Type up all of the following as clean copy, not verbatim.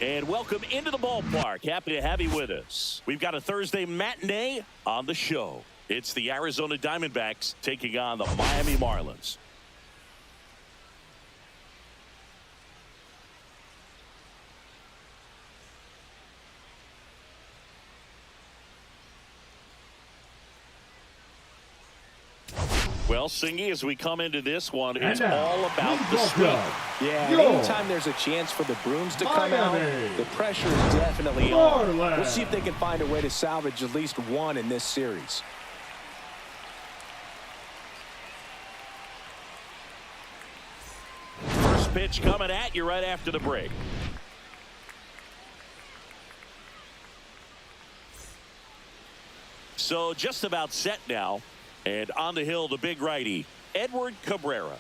And welcome into the ballpark. Happy to have you with us. We've got a Thursday matinee on the show. It's the Arizona Diamondbacks taking on the Miami Marlins. Well, Singy, as we come into this one, it's all about the sweep. Yeah, and anytime there's a chance for the brooms to come out, the pressure is definitely on. We'll see if they can find a way to salvage at least one in this series. First pitch coming at you right after the break. So just about set now. And on the hill, the big righty, Edward Cabrera.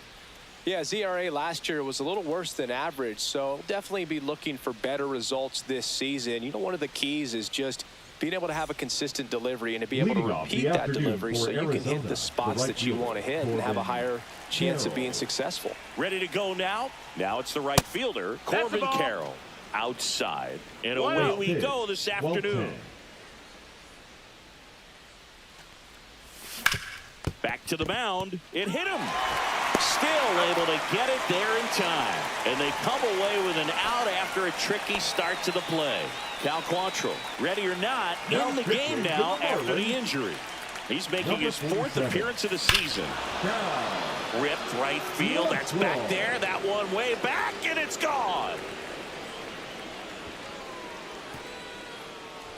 Yeah, his ERA last year was a little worse than average, so definitely be looking for better results this season. You know, one of the keys is just being able to have a consistent delivery and to be able to repeat that delivery so you can hit the spots that you want to hit and have a higher chance of being successful. Ready to go now? Now it's the right fielder, Corbin Carroll, outside. And away we go this afternoon. Back to the mound. It hit him. Still able to get it there in time. And they come away with an out after a tricky start to the play. Cal Quantrill, ready or not, in the game now after the injury. He's making his fourth appearance of the season. Ripped right field. That's back there. That one way back, and it's gone.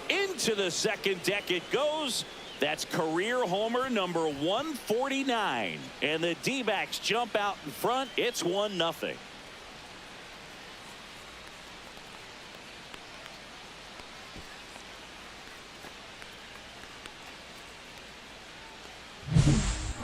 Into the second deck it goes. That's career homer number 149. And the D-backs jump out in front. It's 1-0.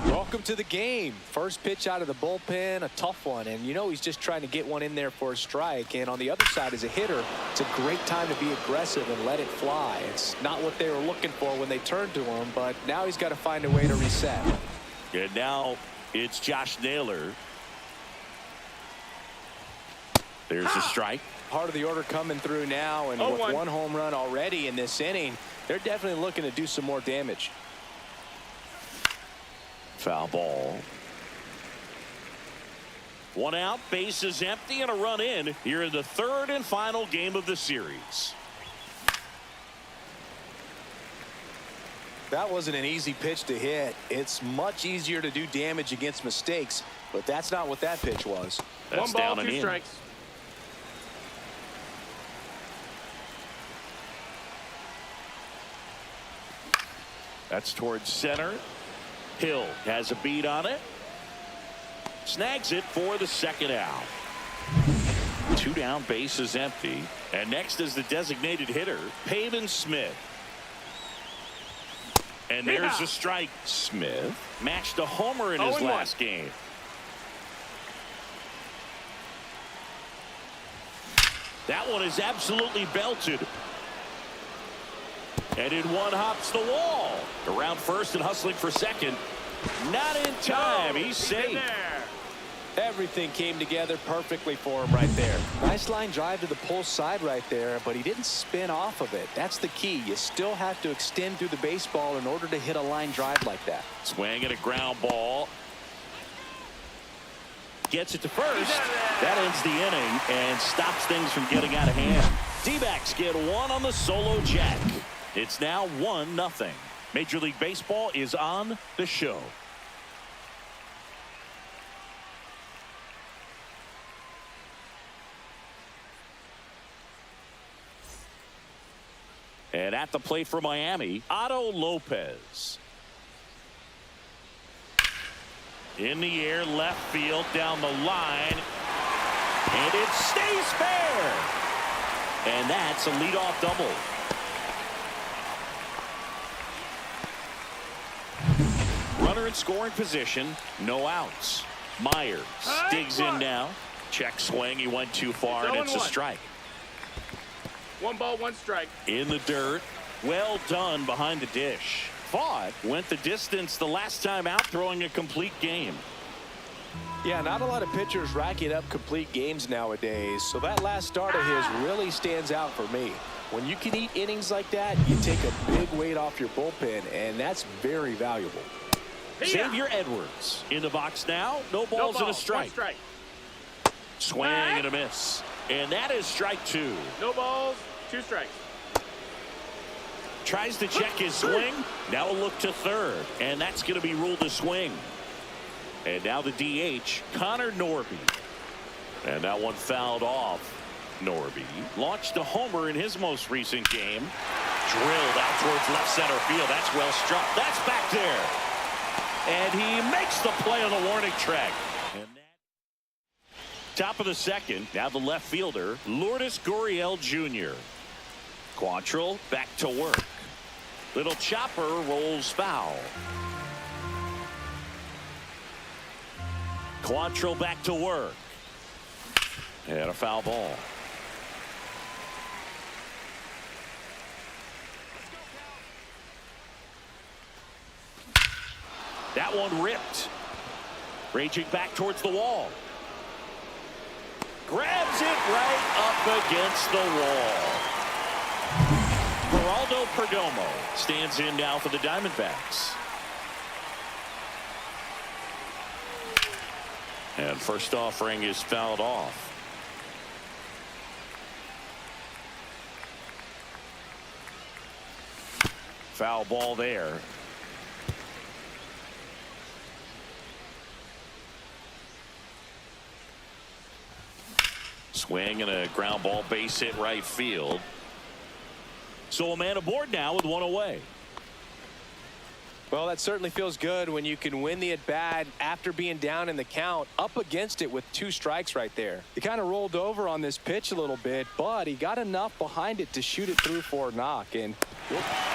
Welcome to the game. First pitch out of the bullpen, a tough one, and you know he's just trying to get one in there for a strike. And on the other side, as a hitter, it's a great time to be aggressive and let it fly. It's not what they were looking for when they turned to him, but now he's got to find a way to reset. And now it's Josh Naylor. There's a strike. Part of the order coming through now, and with one home run already in this inning, they're definitely looking to do some more damage. Foul ball. One out, bases empty, and a run in here in the third and final game of the series. That wasn't an easy pitch to hit. It's much easier to do damage against mistakes, but that's not what that pitch was. That's one ball, down and 2 in. strikes. That's towards center. Hill has a beat on it. Snags it for the second out. 2 down, bases empty. And next is the designated hitter, Pavin Smith. And there's a strike. Smith matched a homer in his last game. That one is absolutely belted. And in one hops the wall. Around first and hustling for second. Not in time. He's safe. Everything came together perfectly for him right there. Nice line drive to the pull side right there, but he didn't spin off of it. That's the key. You still have to extend through the baseball in order to hit a line drive like that. Swing and a ground ball. Gets it to first. That ends the inning and stops things from getting out of hand. D-backs get one on the solo jack. It's now 1-0. Major League Baseball is on the show. And at the plate for Miami, Otto Lopez. In the air, left field, down the line. And it stays fair. And that's a leadoff double. Runner in scoring position, no outs. Myers digs in now. Check swing, he went too far, and it's a strike. 1 ball, 1 strike. In the dirt, well done behind the dish. Vaught went the distance the last time out, throwing a complete game. Yeah, not a lot of pitchers racking up complete games nowadays, so that last start of his really stands out for me. When you can eat innings like that, you take a big weight off your bullpen, and that's very valuable. Xavier Edwards in the box now. No balls and a strike. Swing and a miss. And that is strike 2. No balls, 2 strikes. Tries to check his swing. Now a look to third. And that's going to be ruled a swing. And now the DH, Connor Norby. And that one fouled off. Norby launched a homer in his most recent game. Drilled out towards left center field. That's well struck. That's back there. And he makes the play on the warning track. And that... Top of the second. Now the left fielder, Lourdes Gurriel Jr. Quantrill back to work. Little chopper rolls foul. Quantrill back to work. And a foul ball. That one ripped. Raging back towards the wall. Grabs it right up against the wall. Geraldo Perdomo stands in now for the Diamondbacks. And first offering is fouled off. Foul ball there. Swing and a ground ball, base hit right field. So a man aboard now with one away. Well, that certainly feels good when you can win the at-bat after being down in the count, up against it with 2 strikes right there. He kind of rolled over on this pitch a little bit, but he got enough behind it to shoot it through for a knock. And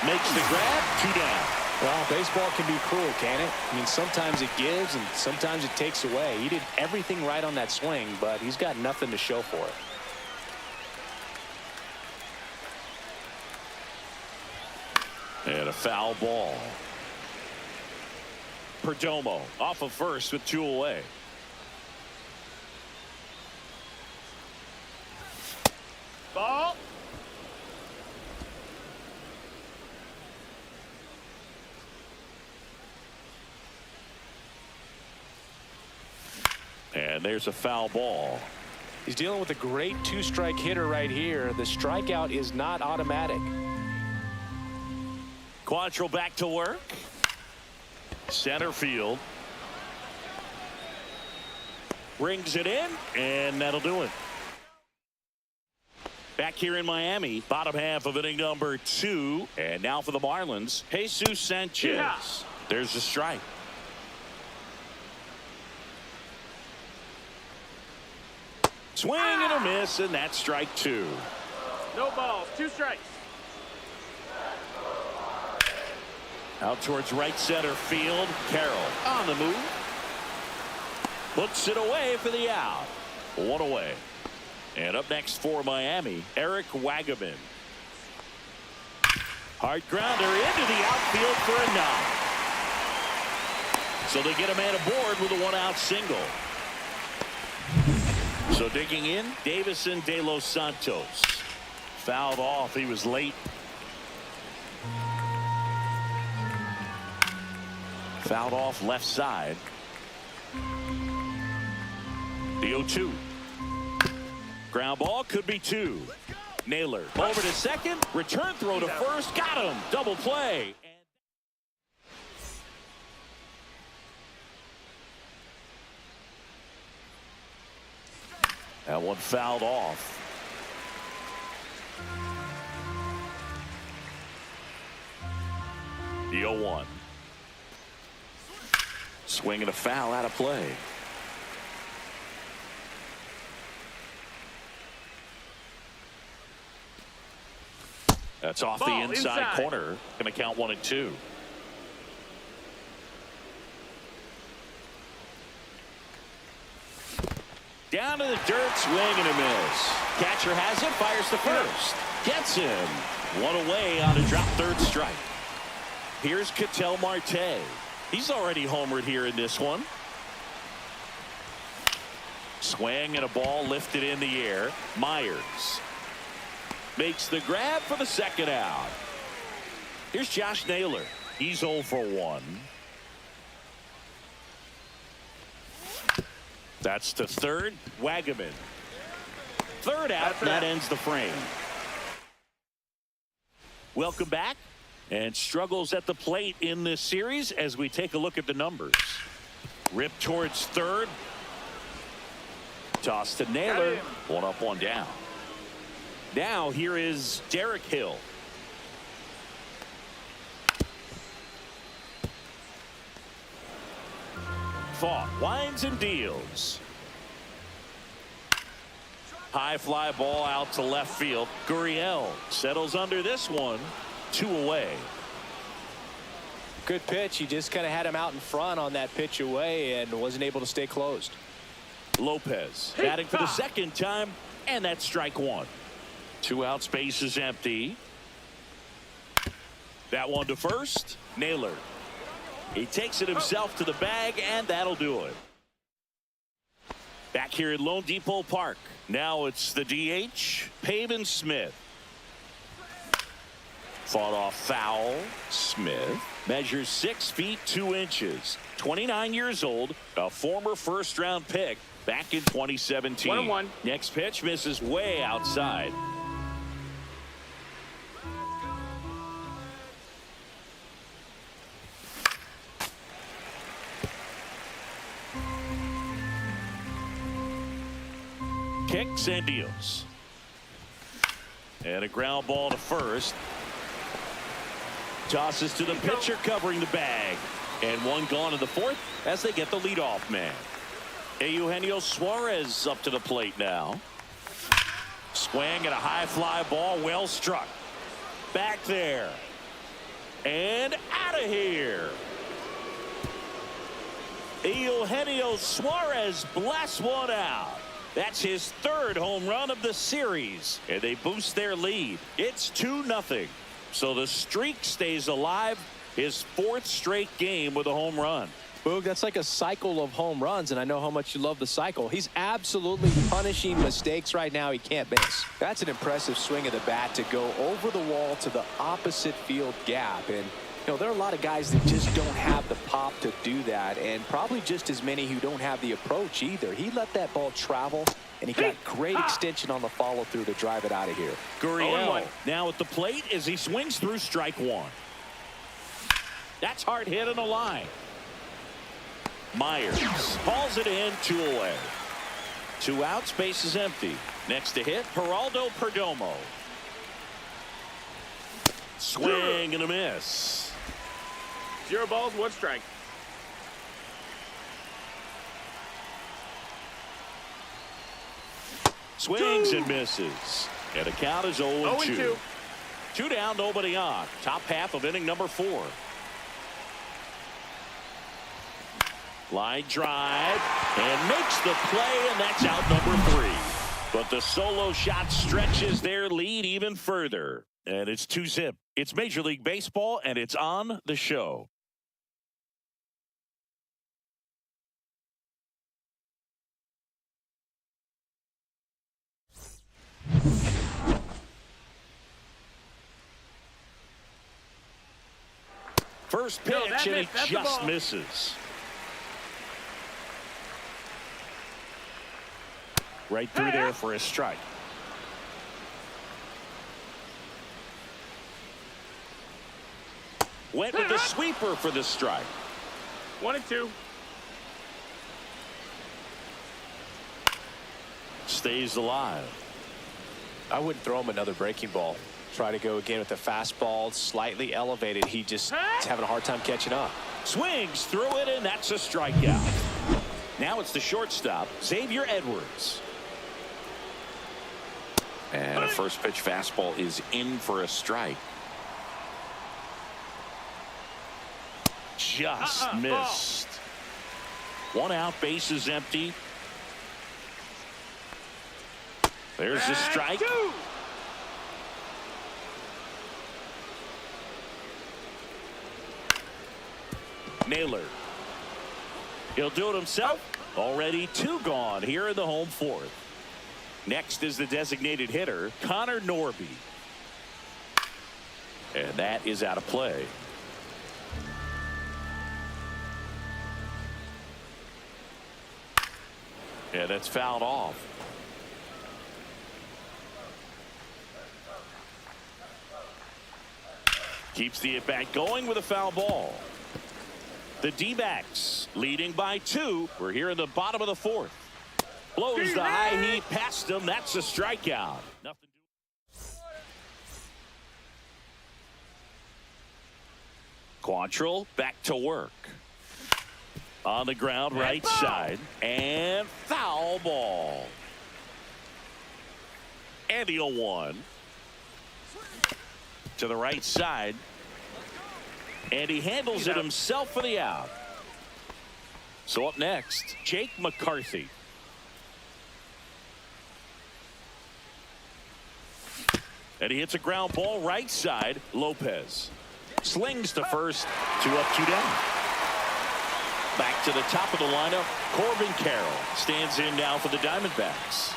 makes the grab, 2 down. Well, baseball can be cruel, can it? I mean, sometimes it gives and sometimes it takes away. He did everything right on that swing, but he's got nothing to show for it. And a foul ball. Perdomo off of first with 2 away. Ball. And there's a foul ball. He's dealing with a great 2-strike hitter right here. The strikeout is not automatic. Quantrill back to work. Center field. Brings it in, and that'll do it. Back here in Miami, bottom half of inning number 2. And now for the Marlins, Jesus Sanchez. Yeah. There's a strike. Swing and a miss, and that's strike 2. No balls, 2 strikes. Out towards right center field. Carroll on the move. Puts it away for the out. 1 away. And up next for Miami, Eric Wagaman. Hard grounder into the outfield for a knock. So they get a man aboard with a 1-out single. So digging in, Davison De Los Santos. Fouled off. He was late. Fouled off left side. The 0-2. Ground ball could be 2. Naylor over to second. Return throw to first. Got him. Double play. That one fouled off. The 0-1. Swing and a foul out of play. That's off the inside corner. Going to count 1 and 2. Down to the dirt, swing and a miss. Catcher has it, fires to first. Gets him. 1 away on a drop third strike. Here's Ketel Marte. He's already homered here in this one. Swing and a ball lifted in the air. Myers makes the grab for the second out. Here's Josh Naylor. He's 0 for 1. That's to third. Wagaman. Third out. That ends the frame. Welcome back. And struggles at the plate in this series as we take a look at the numbers. Rip towards third. Toss to Naylor. One up, one down. Now here is Derek Hill. Fought, winds and deals. High fly ball out to left field. Gurriel settles under this one. 2 away. Good pitch. He just kind of had him out in front on that pitch away and wasn't able to stay closed. Lopez batting for the second time, and that's strike 1. 2 outs, base is empty. That one to first. Naylor. He takes it himself to the bag, and that'll do it. Back here at Lone Depot Park. Now it's the DH, Pavin Smith. Fought off foul. Smith measures 6 feet 2 inches. 29 years old, a former first-round pick back in 2017. 1-1. Next pitch misses way outside. Kicks and deals. And a ground ball to first. Tosses to the pitcher covering the bag. And one gone in the fourth as they get the leadoff man. Eugenio Suarez up to the plate now. Swing and a high fly ball, well struck. Back there. And out of here. Eugenio Suarez blasts one out. That's his 3rd home run of the series. And they boost their lead. It's 2-0. So the streak stays alive. His 4th straight game with a home run. Boog, that's like a cycle of home runs, and I know how much you love the cycle. He's absolutely punishing mistakes right now he can't miss. That's an impressive swing of the bat to go over the wall to the opposite field gap. And you know, there are a lot of guys that just don't have the pop to do that, and probably just as many who don't have the approach either. He let that ball travel, and he got great extension on the follow-through to drive it out of here. Gurriel now at the plate as he swings through strike 1. That's hard hit on the line. Myers hauls it in, 2 away. 2 outs, base is empty. Next to hit, Geraldo Perdomo. Swing and a miss. 0 balls, 1 strike. Swings and misses. And the count is 0-2. 2 down, nobody on. Top half of inning number 4. Line drive and makes the play, and that's out number 3. But the solo shot stretches their lead even further. And it's 2-zip. It's Major League Baseball, and it's on the show. First pitch, and it just misses. Right through there for a strike. Went with the sweeper for the strike. 1-2. Stays alive. I wouldn't throw him another breaking ball. Try to go again with the fastball, slightly elevated. He just is having a hard time catching up. Swings through it, and that's a strikeout. Now it's the shortstop, Xavier Edwards. And a first pitch fastball is in for a strike. Just missed. 1 out, base is empty. There's the strike. Naylor He'll do it himself. Already 2 gone here in the home 4th. Next is the designated hitter, Connor Norby. And that is out of play. And that's fouled off. Keeps the at-bat going with a foul ball. The D-backs leading by 2. We're here in the bottom of the 4th. Blows the high heat past him. That's a strikeout. Nothing. Quantrill back to work. On the ground, right side. And foul ball. And the 0-1. To the right side. And he handles it himself for the out. So up next, Jake McCarthy. And he hits a ground ball right side. Lopez slings to first. 2 up, 2 down. Back to the top of the lineup. Corbin Carroll stands in now for the Diamondbacks.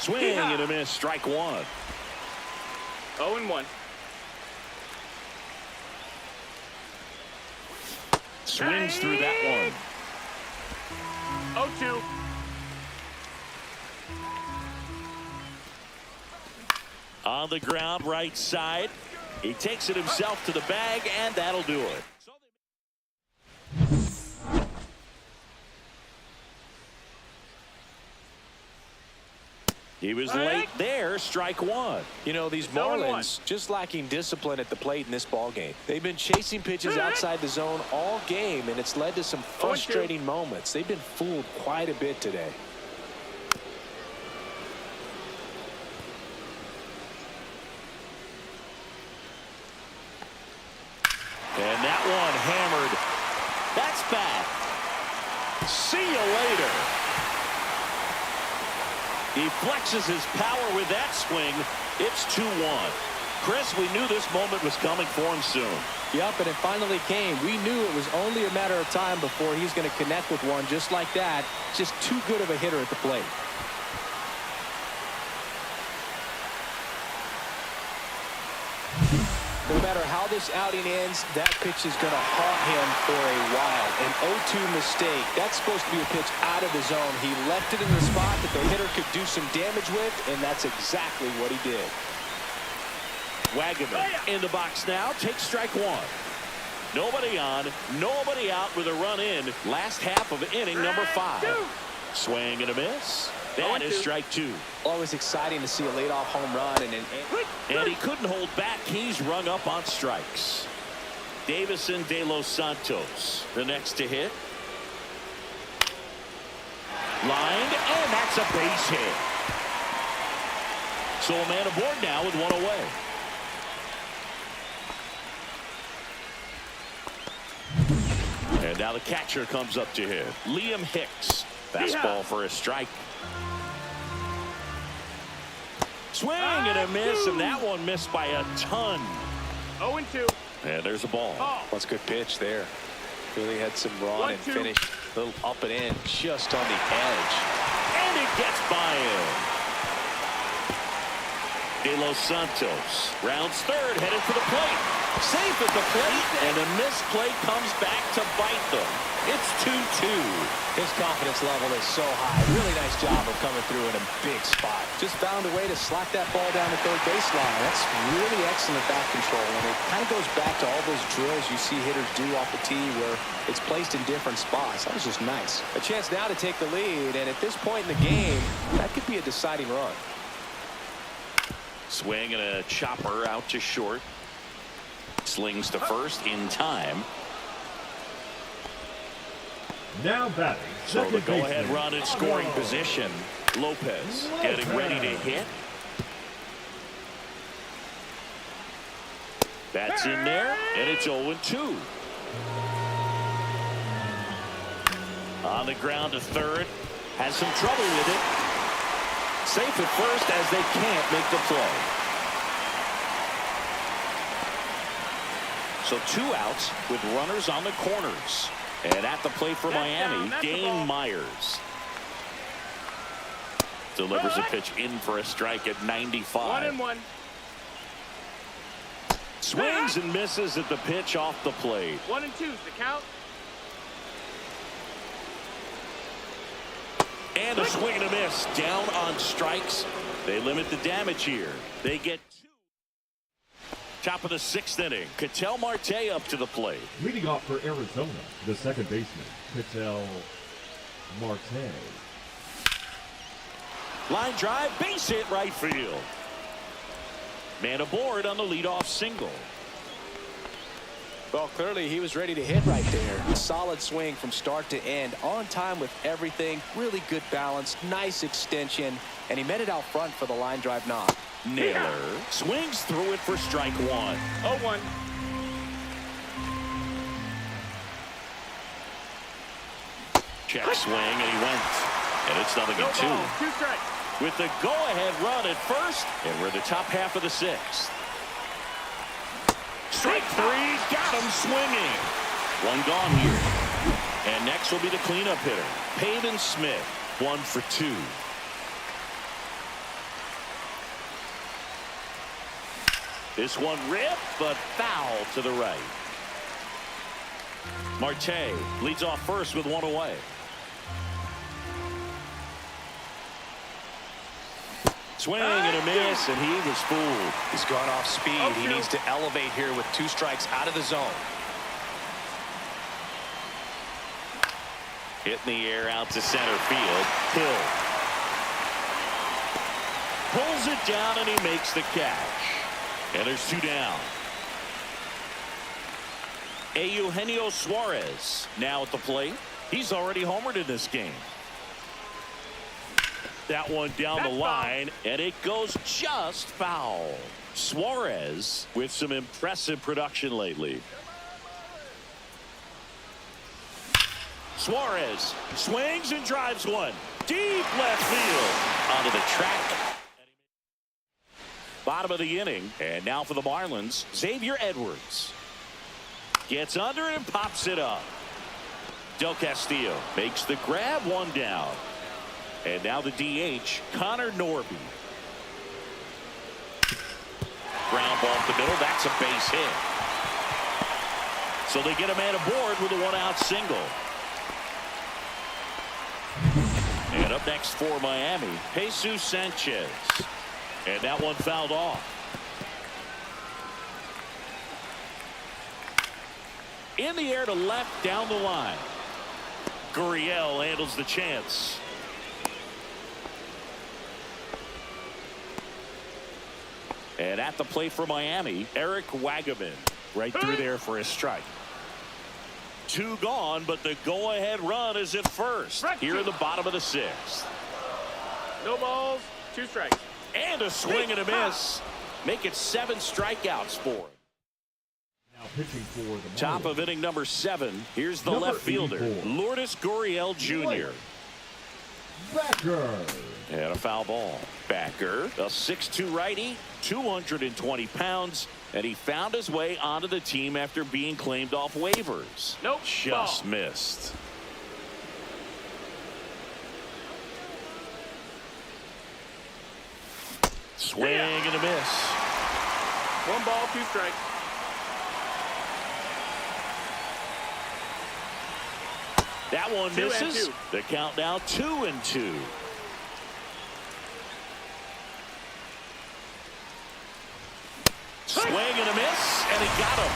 Swing and a miss. Strike 1. 0-1. Swings through that one. 0-2. On the ground, right side. He takes it himself to the bag, and that'll do it. He was late there. Strike 1. You know, these Marlins just lacking discipline at the plate in this ball game. They've been chasing pitches outside the zone all game, and it's led to some frustrating moments. They've been fooled quite a bit today. And that one hammered. That's back. See you later. He flexes his power with that swing. It's 2-1. Chris, we knew this moment was coming for him soon. Yep, and it finally came. We knew it was only a matter of time before he's going to connect with one just like that. Just too good of a hitter at the plate. No matter how this outing ends, that pitch is going to haunt him for a while. An 0-2 mistake. That's supposed to be a pitch out of the zone. He left it in the spot that the hitter could do some damage with, and that's exactly what he did. Wagaman in the box now. Takes strike 1. Nobody on, nobody out with a run in. Last half of inning number 5. Swing and a miss. That is strike 2. Always exciting to see a leadoff home run. And he couldn't hold back. He's rung up on strikes. Davison de los Santos, the next to hit. Lined, and that's a base hit. So a man aboard now with 1 away. And now the catcher comes up to hit. Liam Hicks. Fastball for a strike. Swing and a miss, and that one missed by a ton. 0-2. And there's a ball. That's a good pitch there. Really had some run and finish. A little up and in, just on the edge. And it gets by him. De Los Santos rounds third, headed for the plate. Safe at the plate, and a missed play comes back to bite them. It's 2-2. His confidence level is so high. Really nice job of coming through in a big spot. Just found a way to slack that ball down the third baseline. That's really excellent bat control. And it kind of goes back to all those drills you see hitters do off the tee where it's placed in different spots. That was just nice. A chance now to take the lead. And at this point in the game, that could be a deciding run. Swing and a chopper out to short. Slings to first in time. Now batting. So the go-ahead run in scoring position. Lopez getting ready to hit. That's in there, and it's 0-2. On the ground to third. Has some trouble with it. Safe at first as they can't make the play. So 2 outs with runners on the corners. And at the plate for Miami, that's the Dane ball. Myers. Delivers a pitch in for a strike at 95. 1-1. Swings and misses at the pitch off the plate. 1-2 is the count. And a swing and a miss. Down on strikes. They limit the damage here. They get 2. Top of the 6th inning. Ketel Marte up to the plate. Leading off for Arizona, the second baseman, Ketel Marte. Line drive, base hit right field. Man aboard on the leadoff single. Well, clearly he was ready to hit right there. A solid swing from start to end. On time with everything. Really good balance. Nice extension. And he met it out front for the line drive knock. Naylor swings through it for strike 1. 0-1. Check swing, and he went. And it's 0-2. 2 strikes. With the go-ahead run at first, and we're in the top half of the 6th. Strike 3, got him swinging. 1 gone here. And next will be the cleanup hitter, Peyton Smith, 1 for 2. This one ripped, but foul to the right. Marte leads off first with 1 away. Swing and a miss, and he was fooled. He's gone off speed. He needs to elevate here with 2 strikes out of the zone. Hit in the air out to center field. Hill pulls it down, and he makes the catch. And there's 2 down. Eugenio Suarez now at the plate. He's already homered in this game. That one down the line, and it goes just foul. Suarez with some impressive production lately. Suarez swings and drives one. Deep left field. Onto the track. Bottom of the inning, and now for the Marlins, Xavier Edwards. Gets under it and pops it up. Del Castillo makes the grab, 1 down. And now the DH, Connor Norby. Ground ball up the middle. That's a base hit. So they get a man aboard with a 1-out single. And up next for Miami, Jesus Sanchez. And that one fouled off. In the air to left, down the line. Gurriel handles the chance. And at the plate for Miami, Eric Wagaman right through there for a strike. 2 gone, but the go-ahead run is at first here in the bottom of the 6th. No balls, 2 strikes. And a swing and a miss. Make it 7 strikeouts for him. Now pitching for the Marlins. Top of inning number 7. Here's the Number left fielder, 84. Lourdes Gurriel Jr. Backer. And a foul ball. Backer, a 6'2 righty, 220 pounds, and he found his way onto the team after being claimed off waivers. Nope. Just Ball. missed. Swing and a miss. 1 ball, 2 strikes. That one 2 and misses. 2. The count now 2-2. Swing and a miss, and he got him.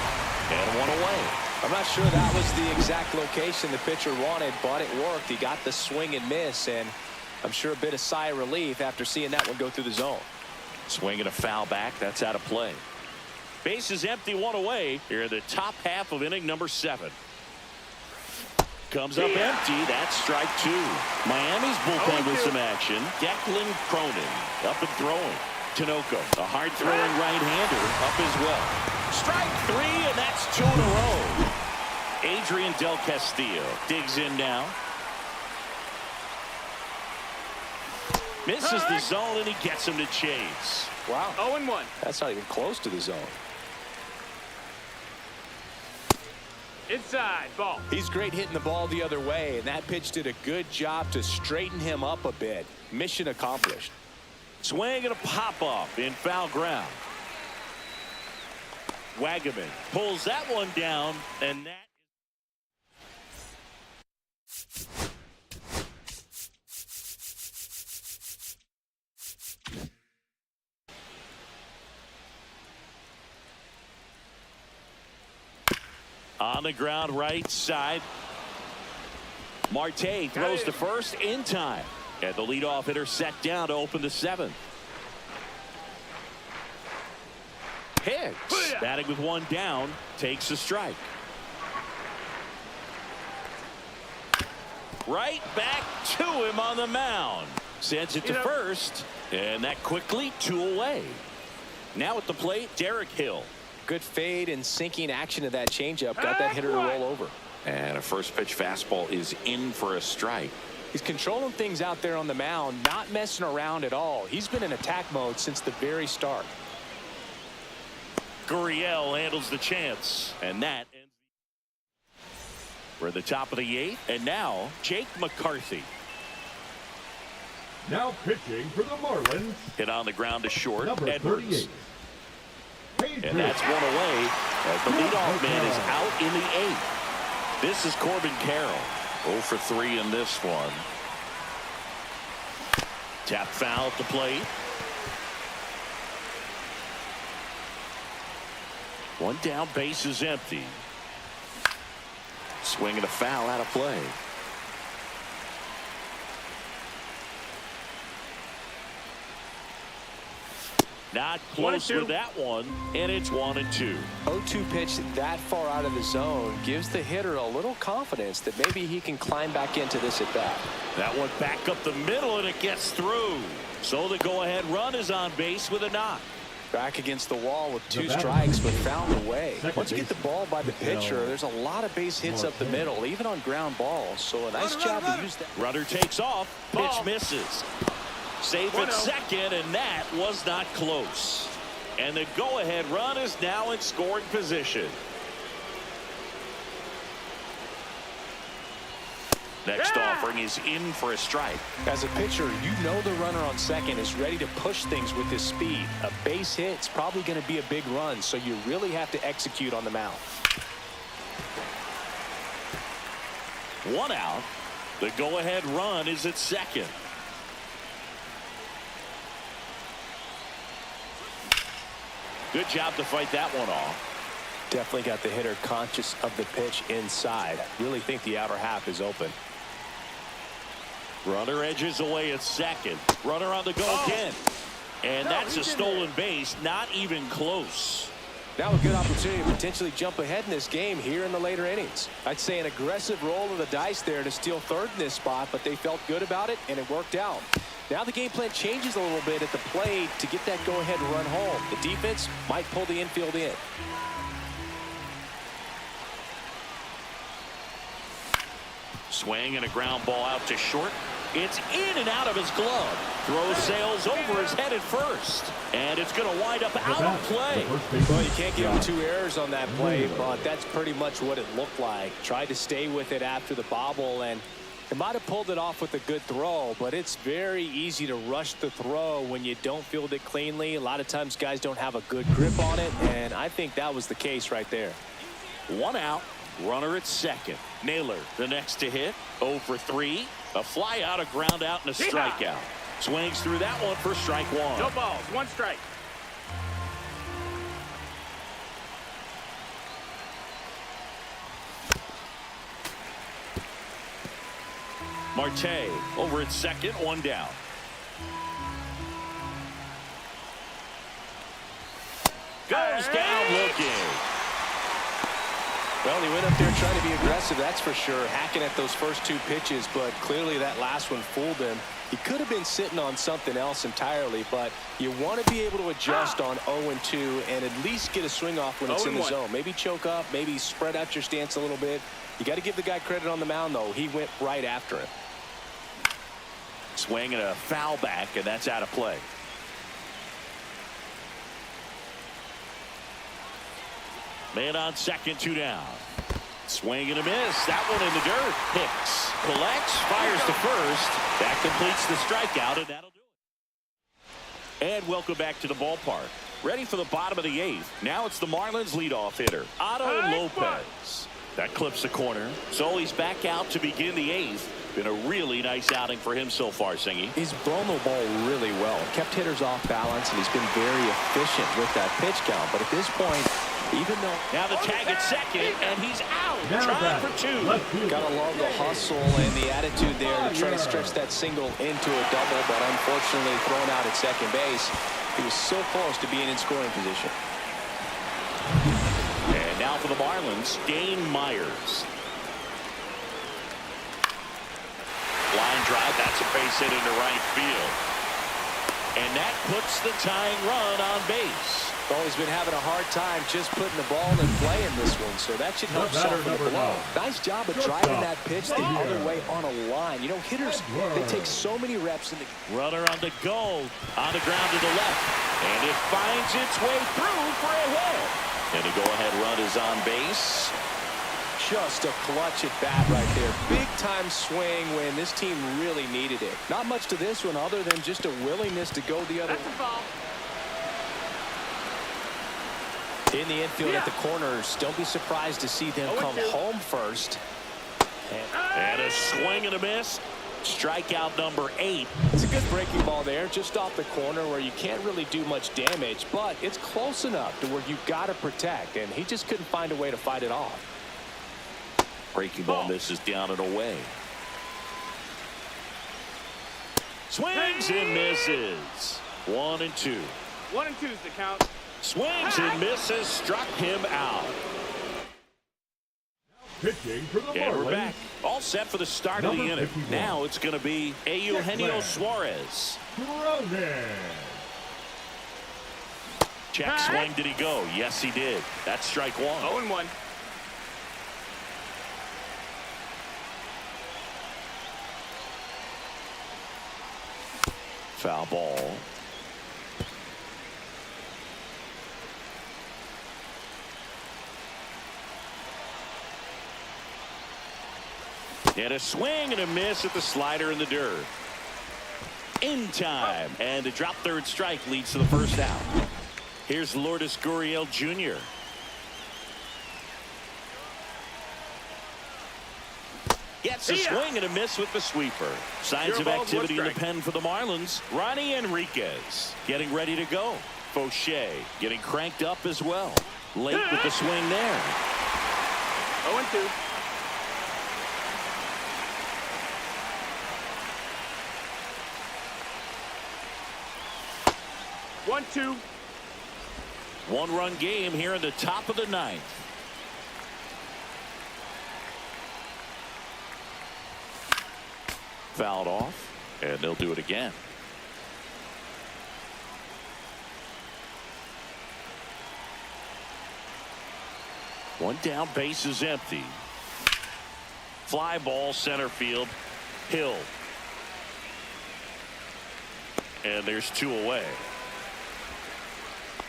And 1 away. I'm not sure that was the exact location the pitcher wanted, but it worked. He got the swing and miss, and I'm sure a bit of sigh of relief after seeing that one go through the zone. Swing and a foul back. That's out of play. Base is empty, 1 away. Here in the top half of inning number 7. Comes up empty. That's strike 2. Miami's bullpen with some action. Declan Cronin up and throwing. Tinoco, a hard-throwing right-hander, up as well. Strike 3, and that's 2 in a row. Adrian Del Castillo digs in now. Misses the zone, and he gets him to chase. Wow. 0-1. That's not even close to the zone. Inside. Ball. He's great hitting the ball the other way, and that pitch did a good job to straighten him up a bit. Mission accomplished. Swing and a pop-up in foul ground. Wagaman pulls that one down, and that. On the ground right side. Marte throws to first in time. And the leadoff hitter set down to open the seventh. Hicks batting with one down takes a strike. Right back to him on the mound. Sends it to first. And that quickly 2 away. Now at the plate, Derek Hill. Good fade and sinking action of that changeup got that hitter to roll over. And a first pitch fastball is in for a strike. He's controlling things out there on the mound, not messing around at all. He's been in attack mode since the very start. Gurriel handles the chance, and that ends. We're at the top of the 8th, and now Jake McCarthy. Now pitching for the Marlins. Hit on the ground to short. Number Edwards. 38. And that's one away as the leadoff man is out in the 8th. This is Corbin Carroll. 0 for 3 in this one. Tap foul at the plate. One down, base is empty. Swing and a foul out of play. Not close with that one, and it's 1-2. 0-2 pitch that far out of the zone gives the hitter a little confidence that maybe he can climb back into this at bat. That one back up the middle, and it gets through. So the go-ahead run is on base with a knock. Back against the wall with 2 strikes, but found a way. Once you get the ball by the pitcher, there's a lot of base hits up the middle, even on ground balls. So a nice job to use that. Runner takes off. Pitch misses. Safe at second, and that was not close. And the go-ahead run is now in scoring position. Next offering is in for a strike. As a pitcher, you know the runner on second is ready to push things with his speed. A base hit's probably going to be a big run, so you really have to execute on the mound. 1 out. The go-ahead run is at second. Good job to fight that one off. Definitely got the hitter conscious of the pitch inside. Really think the outer half is open. Runner edges away at second. Runner on the go again. And that's a stolen base. Not even close. Now a good opportunity to potentially jump ahead in this game here in the later innings. I'd say an aggressive roll of the dice there to steal third in this spot, but they felt good about it, and it worked out. Now the game plan changes a little bit at the plate to get that go-ahead run home. The defense might pull the infield in. Swing and a ground ball out to short. It's in and out of his glove. Throw sails over his head at first. And it's going to wind up out of play. Well, you can't give him 2 errors on that play, but that's pretty much what it looked like. Tried to stay with it after the bobble, and it might have pulled it off with a good throw, but it's very easy to rush the throw when you don't field it cleanly. A lot of times guys don't have a good grip on it, and I think that was the case right there. 1 out. Runner at second. Naylor the next to hit. 0 for 3. A fly out, a ground out, and a strikeout. Swings through that one for strike 1. No balls, 1 strike. Marte over at second, 1 down. Goes down looking. Well, he went up there trying to be aggressive, that's for sure, hacking at those first 2 pitches, but clearly that last one fooled him. He could have been sitting on something else entirely, but you want to be able to adjust on 0-2 and at least get a swing off when it's in the zone. Maybe choke up, maybe spread out your stance a little bit. You got to give the guy credit on the mound, though. He went right after him. Swing and a foul back, and that's out of play. Man on second, 2 down. Swing and a miss. That one in the dirt. Hicks collects, fires to first. That completes the strikeout, and that'll do it. And welcome back to the ballpark. Ready for the bottom of the eighth. Now it's the Marlins leadoff hitter, Otto Lopez. That clips the corner. So he's back out to begin the eighth. Been a really nice outing for him so far, Singy. He's blown the ball really well. Kept hitters off balance, and he's been very efficient with that pitch count. But at this point, even though... Now the tag at second, and he's out. Trying for two. Gotta love the hustle and the attitude there to try to stretch that single into a double, but unfortunately thrown out at second base. He was so close to being in scoring position. And now for the Marlins, Dane Myers. Line drive, that's a base hit into right field. And that puts the tying run on base. Oh, he's been having a hard time just putting the ball in play in this one, so that should help soften the blow. Nice job of driving that pitch the other way on a line. You know, hitters, they take so many reps in the... Runner on the go, on the ground to the left. And it finds its way through for a hit. And the go-ahead run is on base. Just a clutch at bat right there. Big time swing when this team really needed it. Not much to this one other than just a willingness to go the other way. In the infield at the corners, don't be surprised to see them come home first. And a swing and a miss. Strikeout number 8. It's a good breaking ball there, just off the corner where you can't really do much damage, but it's close enough to where you've got to protect, and he just couldn't find a way to fight it off. Breaking ball misses down and away. Swings and misses. 1 and 2. 1 and 2 is the count. Swings and misses, struck him out. Pitching for the And we're Marlins. back. All set for the start of the inning. Now it's going to be Eugenio Suarez. Check swing. Did he go? Yes, he did. That's strike 1. 0 and 1. Foul ball. And a swing and a miss at the slider in the dirt. In time. And the drop third strike leads to the first out. Here's Lourdes Gurriel Jr. Gets a swing and a miss with the sweeper. Signs of activity in the pen for the Marlins. Ronnie Enriquez getting ready to go. Fauché getting cranked up as well. Late with the swing there. 0 and 2. One, 2. 1-run game here in the top of the 9th. Fouled off, and they'll do it again. One down, base is empty. Fly ball center field. Hill. And there's 2 away.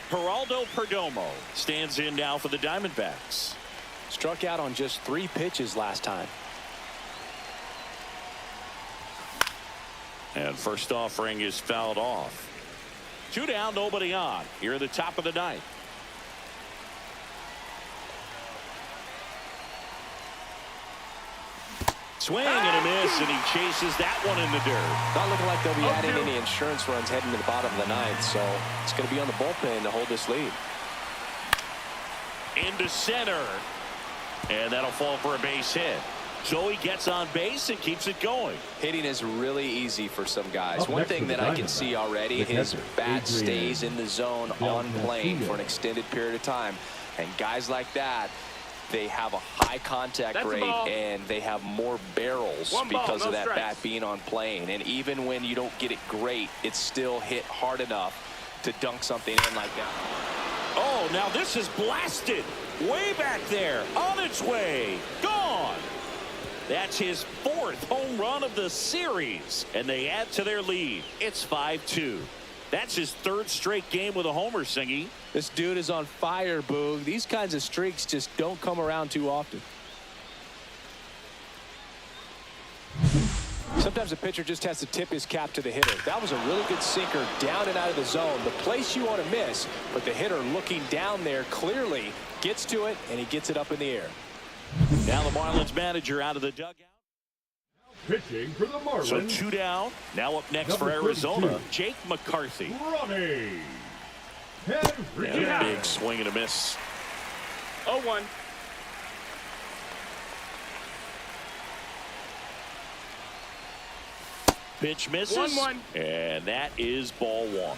Geraldo Perdomo stands in now for the Diamondbacks. Struck out on just 3 pitches last time. And first offering is fouled off. 2 down, nobody on. Here at the top of the 9th. Swing and a miss, and he chases that one in the dirt. Not looking like they'll be adding any insurance runs heading to the bottom of the 9th, so it's going to be on the bullpen to hold this lead. Into center. And that'll fall for a base hit. So he gets on base and keeps it going. Hitting is really easy for some guys. One thing that I can see already, his bat stays in the zone on plane for an extended period of time. And guys like that, they have a high contact rate and they have more barrels because of that bat being on plane. And even when you don't get it great, it's still hit hard enough to dunk something in like that. Oh, now this is blasted. Way back there. On its way. Gone. That's his 4th home run of the series. And they add to their lead. It's 5-2. That's his 3rd straight game with a homer, Singy. This dude is on fire, Boog. These kinds of streaks just don't come around too often. Sometimes a pitcher just has to tip his cap to the hitter. That was a really good sinker down and out of the zone. The place you want to miss, but the hitter looking down there clearly gets to it, and he gets it up in the air. Now the Marlins manager out of the dugout. Pitching for the Marlins. So 2 down. Now up next for Arizona, Jake McCarthy. Ronnie Henry. And a big swing and a miss. 0-1. Pitch misses. 1-1. And that is ball one.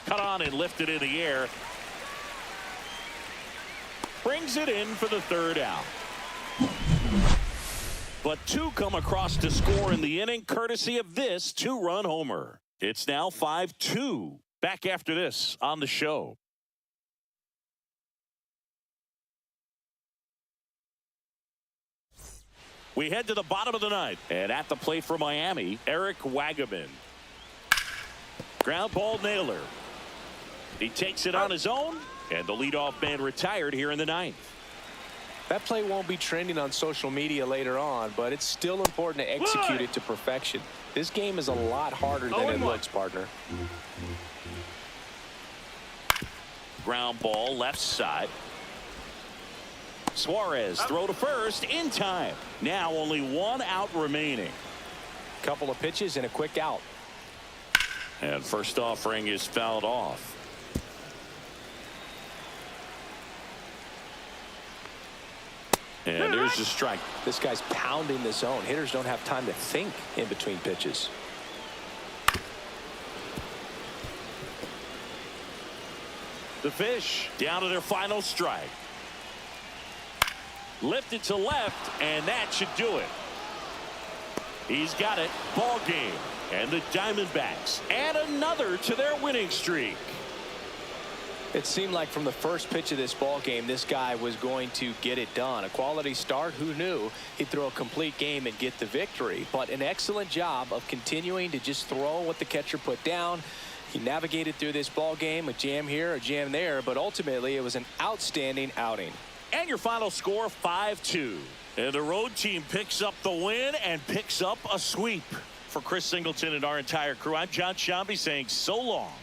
Cut on and lifted in the air. Brings it in for the third out. But two come across to score in the inning, courtesy of this two-run homer. It's now 5-2. Back after this on the show. We head to the bottom of the ninth. And at the plate for Miami, Eric Wagaman. Ground ball nailer. He takes it on his own, and the leadoff man retired here in the ninth. That play won't be trending on social media later on, but it's still important to execute it to perfection. This game is a lot harder than it looks, partner. Ground ball left side. Suarez throw to first in time. Now only one out remaining. Couple of pitches and a quick out. And first offering is fouled off. And there's a strike. This guy's pounding the zone. Hitters don't have time to think in between pitches. The Fish down to their final strike. Lifted to left, and that should do it. He's got it. Ball game. And the Diamondbacks add another to their winning streak. It seemed like from the first pitch of this ball game, this guy was going to get it done. A quality start. Who knew he'd throw a complete game and get the victory? But an excellent job of continuing to just throw what the catcher put down. He navigated through this ball game, a jam here, a jam there, but ultimately it was an outstanding outing. And your final score, 5-2. And the road team picks up the win and picks up a sweep. For Chris Singleton and our entire crew, I'm John Shambi saying so long.